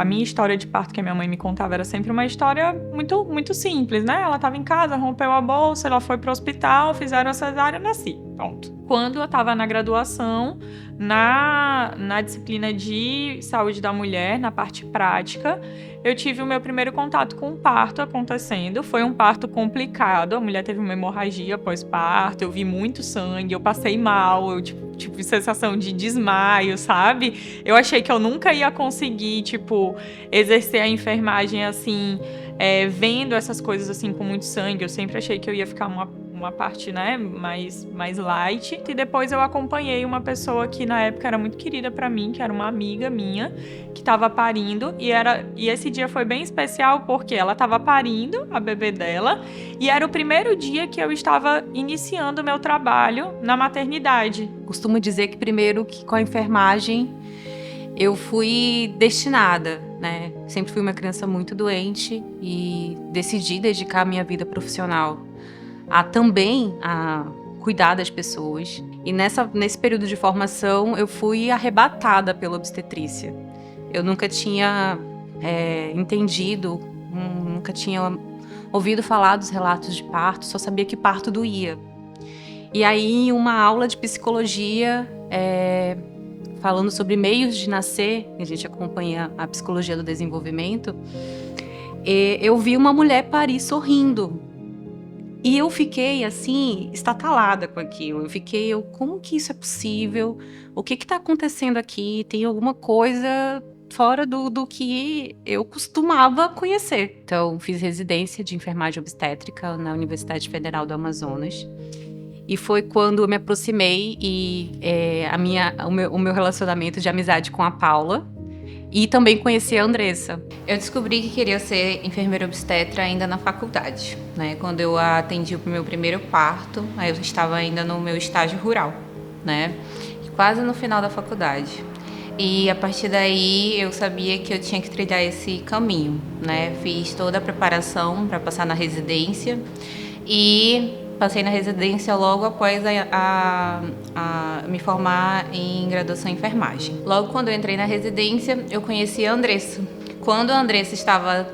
a minha história de parto que a minha mãe me contava era sempre uma história muito, muito simples, né? Ela estava em casa, rompeu a bolsa, ela foi para o hospital, fizeram a cesárea, nasci. Pronto. Quando eu estava na graduação, na disciplina de saúde da mulher, na parte prática, eu tive o meu primeiro contato com o parto acontecendo. Foi um parto complicado, a mulher teve uma hemorragia pós-parto, eu vi muito sangue, eu passei mal, eu tive sensação de desmaio, sabe? Eu achei que eu nunca ia conseguir, exercer a enfermagem assim, vendo essas coisas assim com muito sangue. Eu sempre achei que eu ia ficar uma parte, né, mais light. E depois eu acompanhei uma pessoa que na época era muito querida pra mim, que era uma amiga minha, que tava parindo. E esse dia foi bem especial porque ela tava parindo a bebê dela e era o primeiro dia que eu estava iniciando o meu trabalho na maternidade. Costumo dizer que primeiro que com a enfermagem eu fui destinada, né? Sempre fui uma criança muito doente e decidi dedicar a minha vida profissional também a cuidar das pessoas. E nesse período de formação eu fui arrebatada pela obstetrícia. Eu nunca tinha entendido, nunca tinha ouvido falar dos relatos de parto, só sabia que parto doía. E aí, em uma aula de psicologia, falando sobre meios de nascer, a gente acompanha a psicologia do desenvolvimento, eu vi uma mulher parir sorrindo. E eu fiquei, assim, estatalada com aquilo. Como que isso é possível? O que está acontecendo aqui? Tem alguma coisa fora do que eu costumava conhecer. Então, fiz residência de enfermagem obstétrica na Universidade Federal do Amazonas. E foi quando eu me aproximei o meu relacionamento de amizade com a Paula. E também conheci a Andressa. Eu descobri que queria ser enfermeira obstetra ainda na faculdade, né? Quando eu atendi o meu primeiro parto, aí eu estava ainda no meu estágio rural, né? Quase no final da faculdade. E a partir daí eu sabia que eu tinha que trilhar esse caminho, né? Fiz toda a preparação para passar na residência e passei na residência logo após me formar em graduação em enfermagem. Logo quando eu entrei na residência, eu conheci a Andressa. Quando a Andressa estava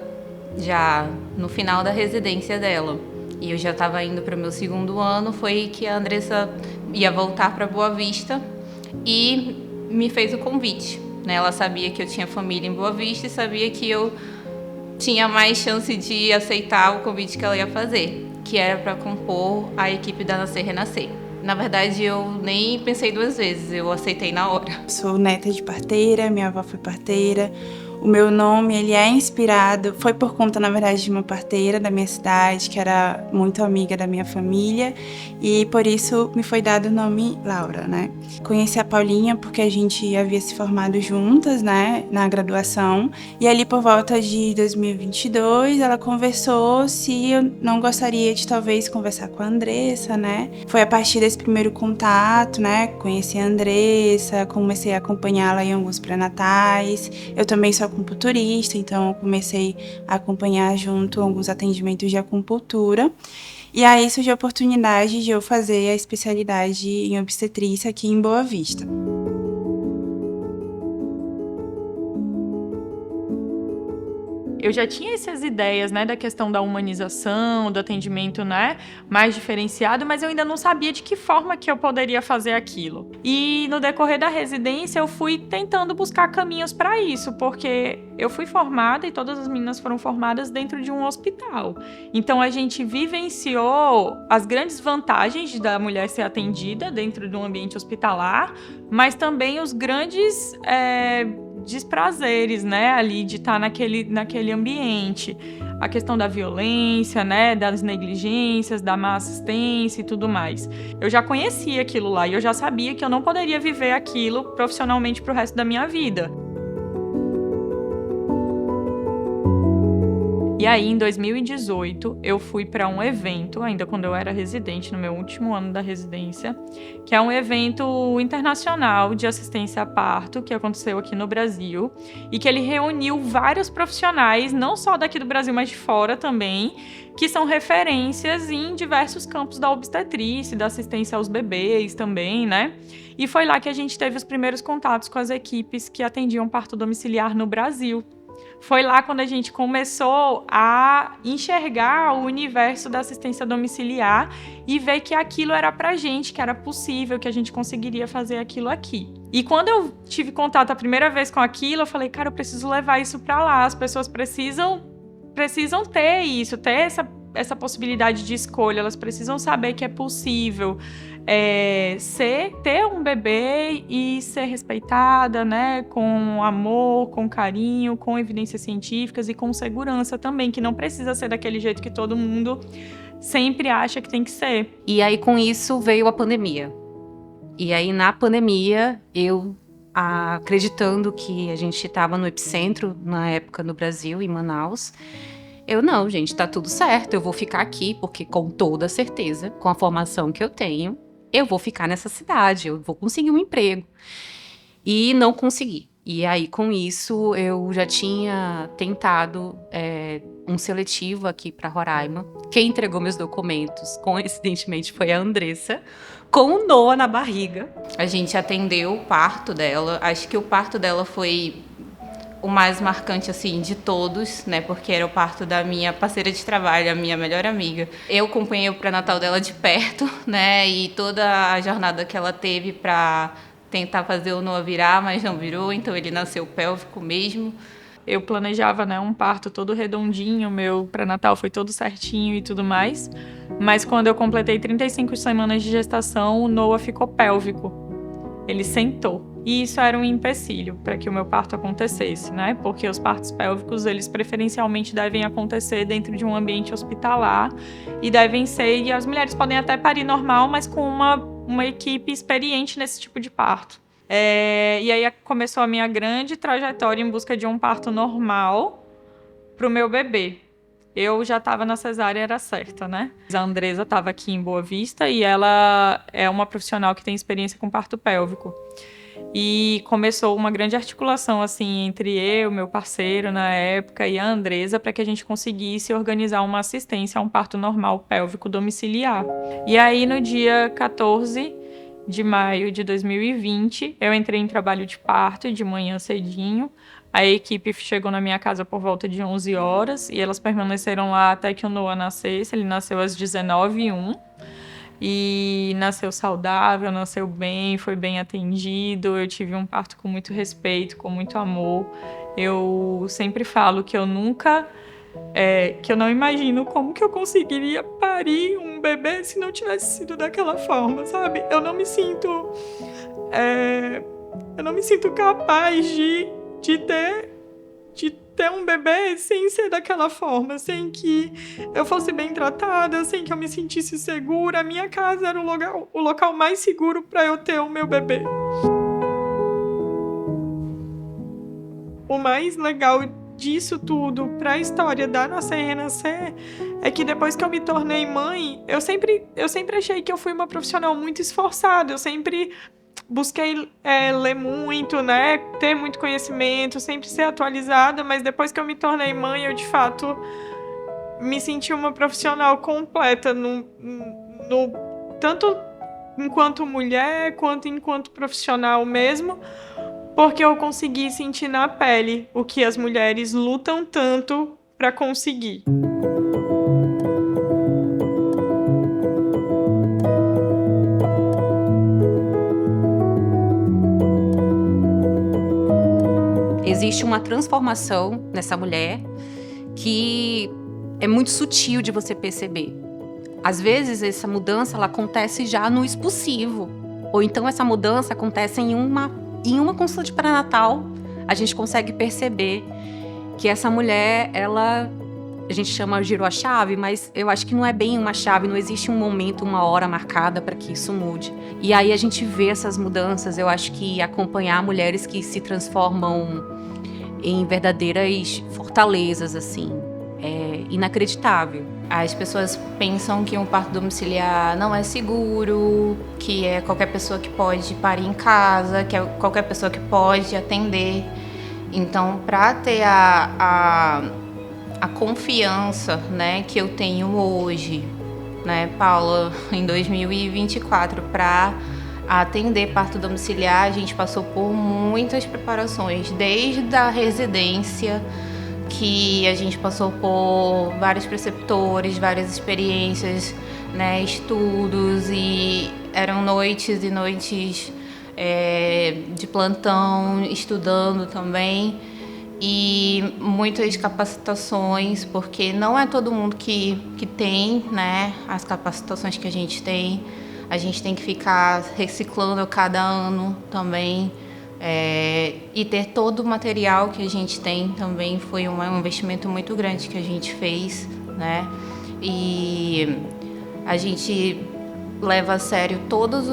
já no final da residência dela e eu já estava indo para o meu segundo ano, foi que a Andressa ia voltar para Boa Vista e me fez o convite, né? Ela sabia que eu tinha família em Boa Vista e sabia que eu tinha mais chance de aceitar o convite que ela ia fazer, que era para compor a equipe da Nascer Renascer. Na verdade, eu nem pensei duas vezes, eu aceitei na hora. Sou neta de parteira, minha avó foi parteira. O meu nome, ele é inspirado, foi por conta, na verdade, de uma parteira da minha cidade, que era muito amiga da minha família, e por isso me foi dado o nome Laura, né? Conheci a Paulinha porque a gente havia se formado juntas, né, na graduação, e ali por volta de 2022, ela conversou se eu não gostaria de talvez conversar com a Andressa, né? Foi a partir desse primeiro contato, né, conheci a Andressa, comecei a acompanhá-la em alguns pré-natais. Eu também sou acupunturista, então eu comecei a acompanhar junto alguns atendimentos de acupuntura. E aí surgiu a oportunidade de eu fazer a especialidade em obstetrícia aqui em Boa Vista. Eu já tinha essas ideias, né, da questão da humanização, do atendimento, né, mais diferenciado, mas eu ainda não sabia de que forma que eu poderia fazer aquilo. E no decorrer da residência eu fui tentando buscar caminhos para isso, porque eu fui formada e todas as meninas foram formadas dentro de um hospital. Então a gente vivenciou as grandes vantagens da mulher ser atendida dentro de um ambiente hospitalar, mas também os grandes desprazeres, né, ali de estar naquele ambiente. A questão da violência, né, das negligências, da má assistência e tudo mais. Eu já conhecia aquilo lá e eu já sabia que eu não poderia viver aquilo profissionalmente pro resto da minha vida. E aí, em 2018, eu fui para um evento, ainda quando eu era residente, no meu último ano da residência, que é um evento internacional de assistência a parto, que aconteceu aqui no Brasil, e que ele reuniu vários profissionais, não só daqui do Brasil, mas de fora também, que são referências em diversos campos da obstetrícia, da assistência aos bebês também, né? E foi lá que a gente teve os primeiros contatos com as equipes que atendiam parto domiciliar no Brasil. foi lá quando a gente começou a enxergar o universo da assistência domiciliar e ver que aquilo era pra gente, que era possível, que a gente conseguiria fazer aquilo aqui. E quando eu tive contato a primeira vez com aquilo, eu falei, cara, eu preciso levar isso pra lá, as pessoas precisam ter isso, ter essa possibilidade de escolha, elas precisam saber que é possível ter um bebê e ser respeitada, né, com amor, com carinho, com evidências científicas e com segurança também, que não precisa ser daquele jeito que todo mundo sempre acha que tem que ser. E aí, com isso, veio a pandemia. E aí, na pandemia, eu, acreditando que a gente estava no epicentro, na época, no Brasil, em Manaus, não, gente, tá tudo certo, eu vou ficar aqui, porque com toda certeza, com a formação que eu tenho, eu vou ficar nessa cidade, eu vou conseguir um emprego. E não consegui. E aí, com isso, eu já tinha tentado um seletivo aqui para Roraima. Quem entregou meus documentos, coincidentemente, foi a Andressa, com o Noah na barriga. A gente atendeu o parto dela. Acho que o parto dela foi o mais marcante, assim, de todos, né? Porque era o parto da minha parceira de trabalho, a minha melhor amiga. Eu acompanhei o pré-natal dela de perto, né? E toda a jornada que ela teve para tentar fazer o Noah virar, mas não virou, então ele nasceu pélvico mesmo. Eu planejava, né, um parto todo redondinho, meu pré-natal foi todo certinho e tudo mais, mas quando eu completei 35 semanas de gestação, o Noah ficou pélvico. Ele sentou. E isso era um empecilho para que o meu parto acontecesse, né? Porque os partos pélvicos, eles preferencialmente devem acontecer dentro de um ambiente hospitalar e as mulheres podem até parir normal, mas com uma equipe experiente nesse tipo de parto. E aí começou a minha grande trajetória em busca de um parto normal para o meu bebê. Eu já estava na cesárea, era certa, né? A Andresa estava aqui em Boa Vista e ela é uma profissional que tem experiência com parto pélvico. E começou uma grande articulação assim entre eu, meu parceiro na época, e a Andresa para que a gente conseguisse organizar uma assistência a um parto normal pélvico domiciliar. E aí, no dia 14 de maio de 2020, eu entrei em trabalho de parto de manhã cedinho. A equipe chegou na minha casa por volta de 11 horas e elas permaneceram lá até que o Noah nascesse. Ele nasceu às 19h01. E nasceu saudável, nasceu bem, foi bem atendido. Eu tive um parto com muito respeito, com muito amor. Eu sempre falo que eu nunca... que eu não imagino como que eu conseguiria parir um bebê se não tivesse sido daquela forma, sabe? Eu não me sinto capaz de ter um bebê sem ser daquela forma, sem que eu fosse bem tratada, sem que eu me sentisse segura. A minha casa era o local mais seguro para eu ter o meu bebê. O mais legal disso tudo para a história da Nascer e Renascer é que depois que eu me tornei mãe, eu sempre achei que eu fui uma profissional muito esforçada. Eu sempre busquei ler muito, né, ter muito conhecimento, sempre ser atualizada, mas depois que eu me tornei mãe, eu de fato me senti uma profissional completa, tanto enquanto mulher, quanto enquanto profissional mesmo, porque eu consegui sentir na pele o que as mulheres lutam tanto para conseguir. Existe uma transformação nessa mulher que é muito sutil de você perceber. Às vezes, essa mudança ela acontece já no expulsivo. Ou então, essa mudança acontece em uma consulta de pré-natal. A gente consegue perceber que essa mulher, a gente chama girou a chave, mas eu acho que não é bem uma chave, não existe um momento, uma hora marcada para que isso mude. E aí a gente vê essas mudanças. Eu acho que acompanhar mulheres que se transformam em verdadeiras fortalezas, assim, é inacreditável. As pessoas pensam que um parto domiciliar não é seguro, que é qualquer pessoa que pode parir em casa, que é qualquer pessoa que pode atender. Então, para ter a confiança, né, que eu tenho hoje, né, Paula, em 2024, para atender parto domiciliar, a gente passou por muitas preparações, desde a residência, que a gente passou por vários preceptores, várias experiências, né, estudos, e eram noites e noites de plantão, estudando também, e muitas capacitações, porque não é todo mundo que tem, né, as capacitações que a gente tem que ficar reciclando a cada ano também. E ter todo o material que a gente tem também foi um investimento muito grande que a gente fez, né? E a gente leva a sério todas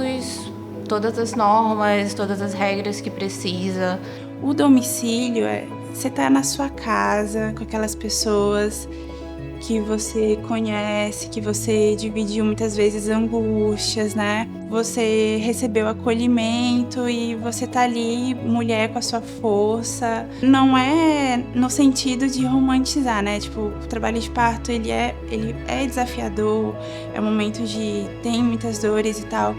as normas, todas as regras que precisa. O domicílio você tá na sua casa com aquelas pessoas que você conhece, que você dividiu muitas vezes angústias, né? Você recebeu acolhimento e você tá ali, mulher com a sua força. Não é no sentido de romantizar, né? Tipo, o trabalho de parto, ele é desafiador, é um momento tem muitas dores e tal.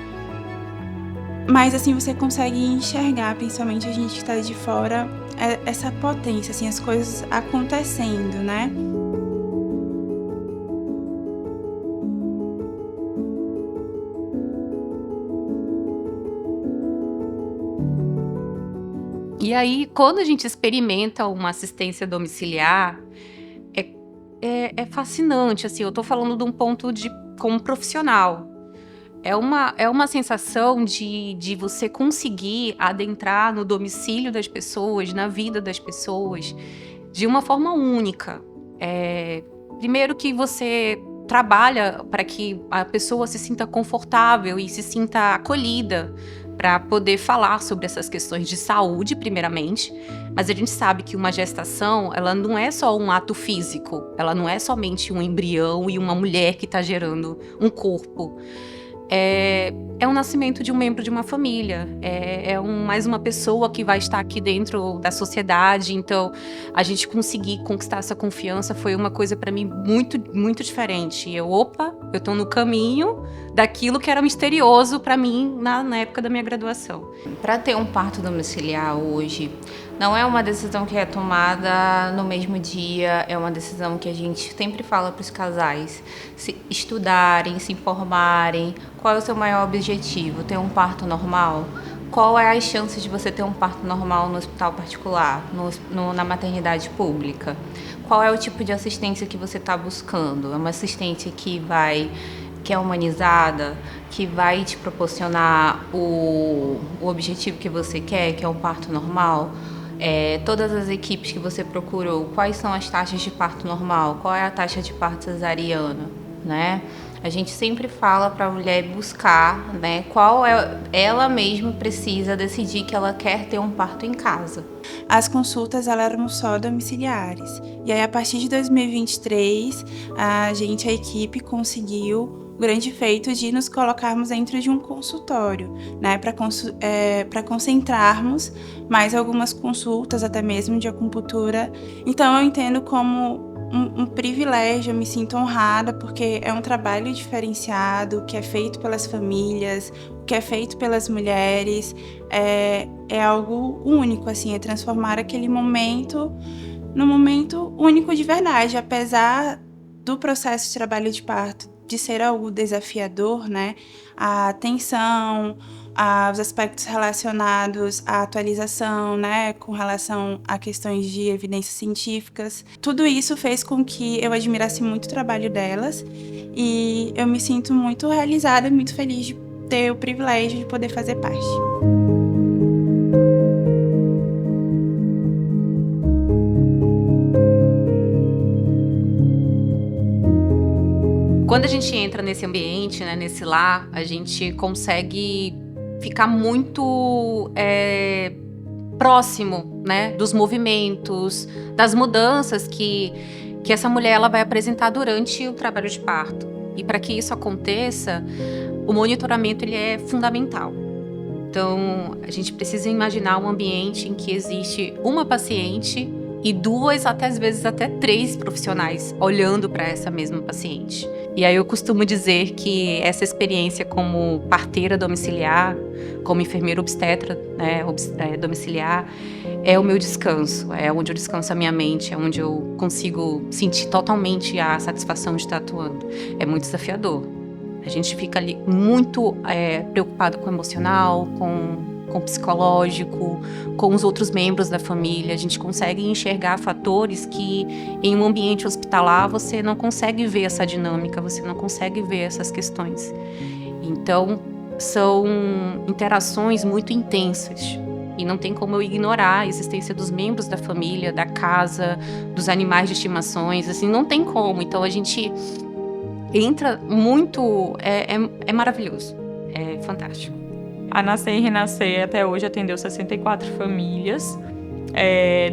Mas assim, você consegue enxergar, principalmente a gente que tá de fora, essa potência, assim, as coisas acontecendo, né? E aí, quando a gente experimenta uma assistência domiciliar, é fascinante, assim, eu tô falando de um ponto como profissional. É uma sensação de você conseguir adentrar no domicílio das pessoas, na vida das pessoas, de uma forma única. Primeiro que você trabalha para que a pessoa se sinta confortável e se sinta acolhida, para poder falar sobre essas questões de saúde, primeiramente. Mas a gente sabe que uma gestação, ela não é só um ato físico, ela não é somente um embrião e uma mulher que está gerando um corpo. É um nascimento de um membro de uma família, mais uma pessoa que vai estar aqui dentro da sociedade. Então, a gente conseguir conquistar essa confiança foi uma coisa para mim muito, muito diferente. Eu tô no caminho daquilo que era misterioso para mim na época da minha graduação. Para ter um parto domiciliar hoje, não é uma decisão que é tomada no mesmo dia, é uma decisão que a gente sempre fala para os casais se estudarem, se informarem. Qual é o seu maior objetivo? Ter um parto normal? Qual é a chance de você ter um parto normal no hospital particular, na maternidade pública? Qual é o tipo de assistência que você está buscando? É uma assistência que é humanizada, que vai te proporcionar o objetivo que você quer, que é um parto normal? Todas as equipes que você procurou, quais são as taxas de parto normal? Qual é a taxa de parto cesariana, né? A gente sempre fala para a mulher buscar, né, qual ela mesma precisa decidir que ela quer ter um parto em casa. As consultas eram só domiciliares. E aí, a partir de 2023, a equipe conseguiu o grande feito de nos colocarmos dentro de um consultório, né, para concentrarmos mais algumas consultas, até mesmo de acupuntura. Então, eu entendo como um privilégio, eu me sinto honrada, porque é um trabalho diferenciado, que é feito pelas famílias, que é feito pelas mulheres, é algo único, assim, é transformar aquele momento num momento único de verdade, apesar do processo de trabalho de parto de ser algo desafiador, né, a tensão, os aspectos relacionados à atualização, né, com relação a questões de evidências científicas. Tudo isso fez com que eu admirasse muito o trabalho delas e eu me sinto muito realizada e muito feliz de ter o privilégio de poder fazer parte. Quando a gente entra nesse ambiente, né, nesse lar, a gente consegue ficar muito próximo, né, dos movimentos, das mudanças que essa mulher ela vai apresentar durante o trabalho de parto. E para que isso aconteça, o monitoramento ele é fundamental. Então, a gente precisa imaginar um ambiente em que existe uma paciente e 2 até às vezes até 3 profissionais olhando para essa mesma paciente. E aí eu costumo dizer que essa experiência como parteira domiciliar, como enfermeira obstetra, né, domiciliar, é o meu descanso, é onde eu descanso a minha mente, é onde eu consigo sentir totalmente a satisfação de estar atuando. É muito desafiador. A gente fica ali muito preocupado com o emocional, com o psicológico, com os outros membros da família. A gente consegue enxergar fatores que em um ambiente hospitalar você não consegue ver essa dinâmica, você não consegue ver essas questões. Então, são interações muito intensas. E não tem como eu ignorar a existência dos membros da família, da casa, dos animais de estimações, assim, não tem como. Então, a gente entra muito... É maravilhoso, é fantástico. A Nascer e Renascer até hoje atendeu 64 famílias,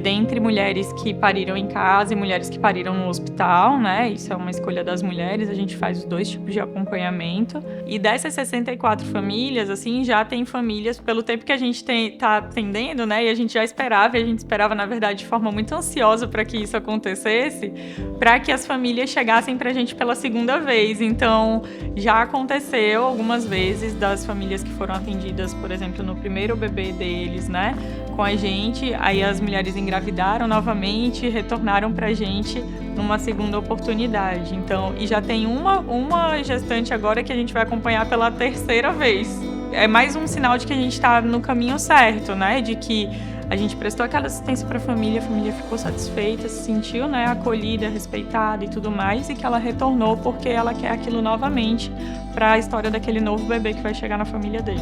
dentre mulheres que pariram em casa e mulheres que pariram no hospital, né? Isso é uma escolha das mulheres, a gente faz os 2 tipos de acompanhamento. E dessas 64 famílias, assim, já tem famílias, pelo tempo que a gente tá atendendo, né? E a gente já esperava, e a gente esperava, na verdade, de forma muito ansiosa para que isso acontecesse, para que as famílias chegassem pra gente pela segunda vez. Então, já aconteceu algumas vezes das famílias que foram atendidas, por exemplo, no primeiro bebê deles, né? Com a gente, aí as mulheres engravidaram novamente e retornaram pra gente numa segunda oportunidade. Então, e já tem uma gestante agora que a gente vai acompanhar pela 3ª vez. É mais um sinal de que a gente tá no caminho certo, né? De que a gente prestou aquela assistência para a família ficou satisfeita, se sentiu, né, acolhida, respeitada e tudo mais, e que ela retornou porque ela quer aquilo novamente para a história daquele novo bebê que vai chegar na família deles.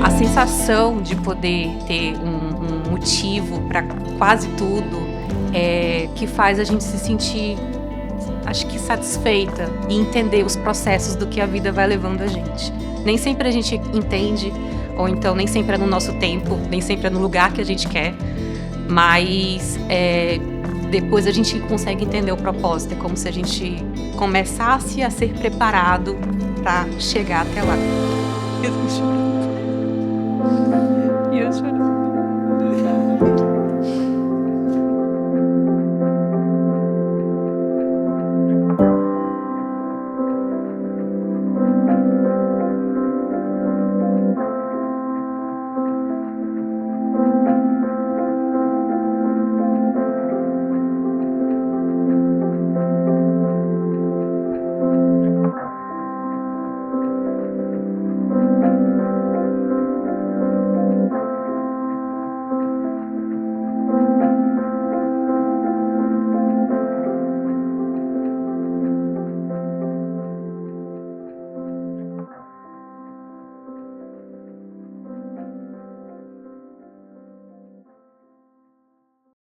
A sensação de poder ter um motivo para quase tudo que faz a gente se sentir, acho que satisfeita e entender os processos do que a vida vai levando a gente. Nem sempre a gente entende, ou então nem sempre é no nosso tempo, nem sempre é no lugar que a gente quer, mas depois a gente consegue entender o propósito. É como se a gente começasse a ser preparado para chegar até lá.